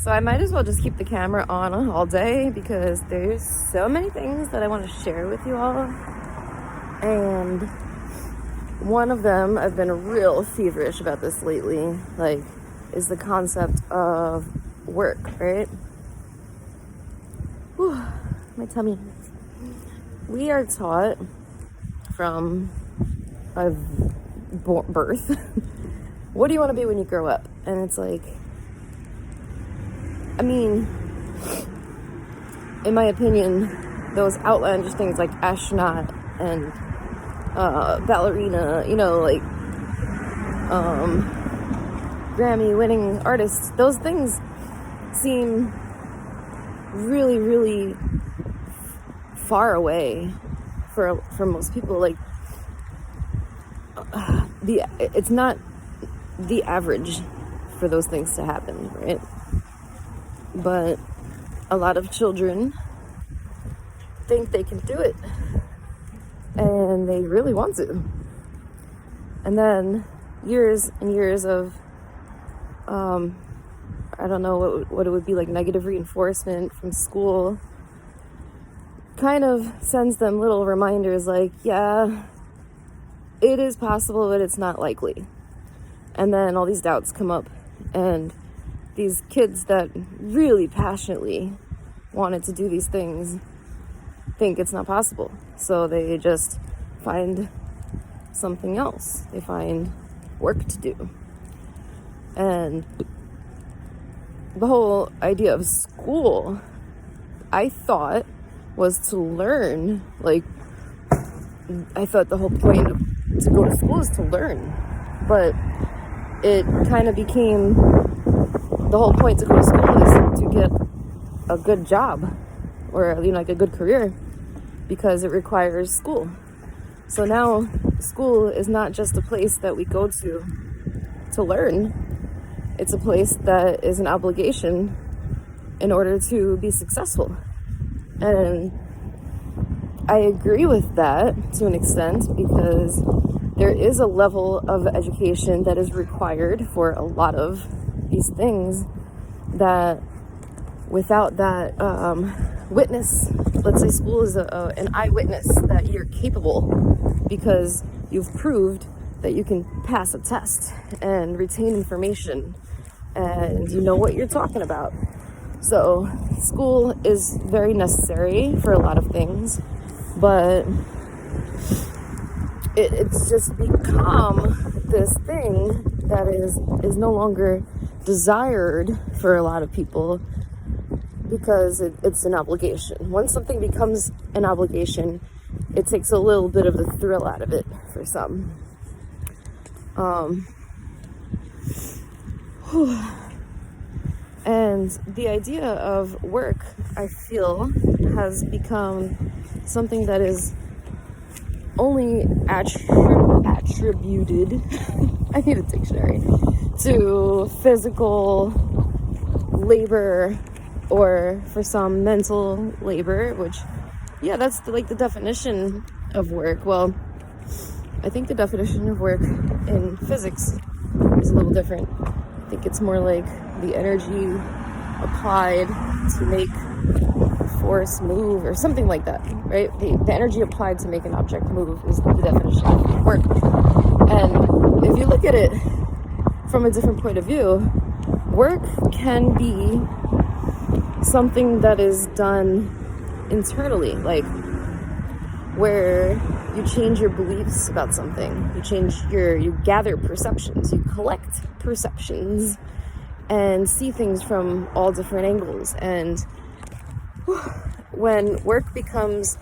So I might as well just keep the camera on all day because there's so many things that I want to share with you all. And one of them, I've been real feverish about this lately, like, is the concept of work, right? Whew, my tummy. We are taught from birth, what do you want to be when you grow up? And it's like, I mean, in my opinion, those outlandish things like astronaut and ballerina, you know, like Grammy winning artists, those things seem really, really far away for most people. Like, it's not the average for those things to happen, right? But a lot of children think they can do it, and they really want to. And then years and years of I don't know what it would be, like negative reinforcement from school kind of sends them little reminders like, yeah, it is possible, but it's not likely. And then all these doubts come up, and these kids that really passionately wanted to do these things think it's not possible. So they just find something else. They find work to do. And the whole idea of school, I thought, was to learn. Like, I thought the whole point to go to school is to learn. But it kind of became the whole point to go to school is to get a good job or, you know, like a good career, because it requires school. So now school is not just a place that we go to learn. It's a place that is an obligation in order to be successful. And I agree with that to an extent, because there is a level of education that is required for a lot of these things that without that witness, let's say school is an eyewitness that you're capable because you've proved that you can pass a test and retain information and you know what you're talking about. So school is very necessary for a lot of things, but it's just become this thing that is no longer desired for a lot of people because it's an obligation. Once something becomes an obligation, it takes a little bit of the thrill out of it for some. And the idea of work, I feel, has become something that is only attributed I need a dictionary, to physical labor, or for some mental labor, which, yeah, that's the definition of work. Well, I think the definition of work in physics is a little different. I think it's more like the energy applied to make force move or something like that, right? The energy applied to make an object move is the definition of work. And if you look at it from a different point of view, work can be something that is done internally, like where you change your beliefs about something, you gather perceptions, you collect perceptions and see things from all different angles. And when work becomes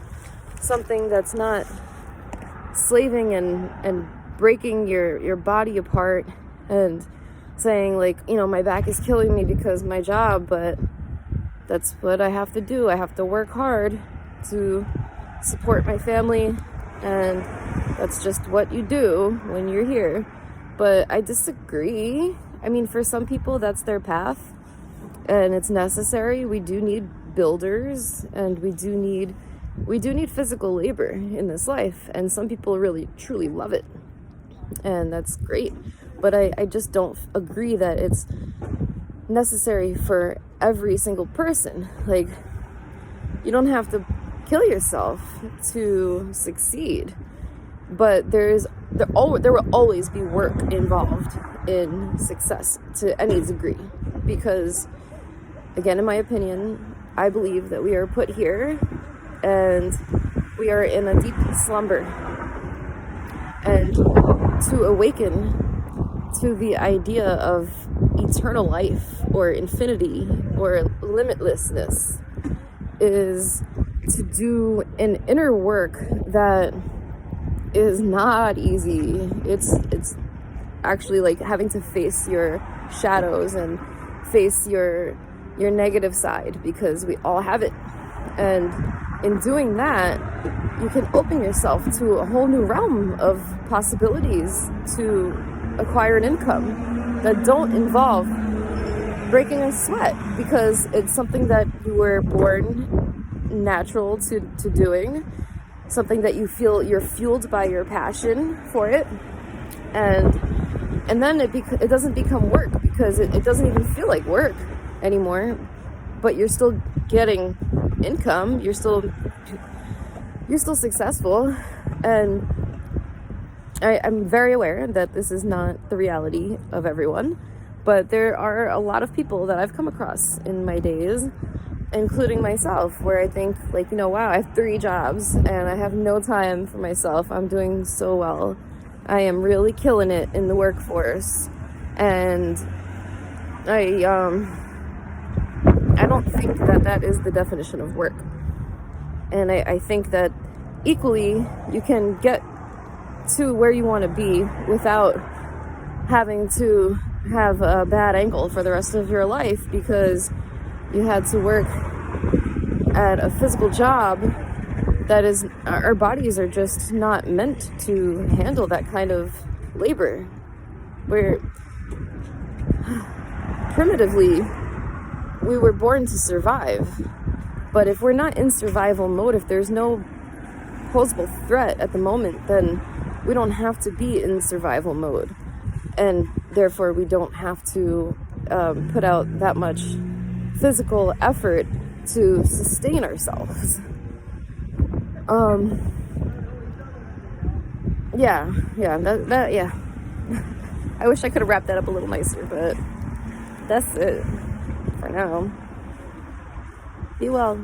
something that's not slaving and breaking your body apart and saying, like, you know, my back is killing me because my job, but that's what I have to do. I have to work hard to support my family, and that's just what you do when you're here. But I disagree. I mean, for some people, that's their path, and it's necessary. We do need builders, and we do need physical labor in this life, and some people really truly love it, and that's great. But I just don't agree that it's necessary for every single person. Like, you don't have to kill yourself to succeed, but there will always be work involved in success to any degree, because, again, in my opinion, I believe that we are put here and we are in a deep slumber, and to awaken to the idea of eternal life or infinity or limitlessness is to do an inner work that is not easy. It's actually like having to face your shadows and face your negative side, because we all have it. And in doing that, you can open yourself to a whole new realm of possibilities to acquire an income that don't involve breaking a sweat, because it's something that you were born natural to doing, something that you feel you're fueled by your passion for it, and then it doesn't become work, because it doesn't even feel like work anymore, but you're still getting income, you're still successful. And I'm very aware that this is not the reality of everyone, but there are a lot of people that I've come across in my days, including myself, where I think, like, wow, I have 3 jobs and I have no time for myself. I'm doing so well. I am really killing it in the workforce. And I don't think that is the definition of work. And I think that equally you can get to where you want to be without having to have a bad ankle for the rest of your life because you had to work at a physical job that is, our bodies are just not meant to handle that kind of labor. Where primitively we were born to survive, but if we're not in survival mode, if there's no posable threat at the moment, then we don't have to be in survival mode, and therefore we don't have to put out that much physical effort to sustain ourselves. Yeah. I wish I could have wrapped that up a little nicer, but that's it for now. Be well.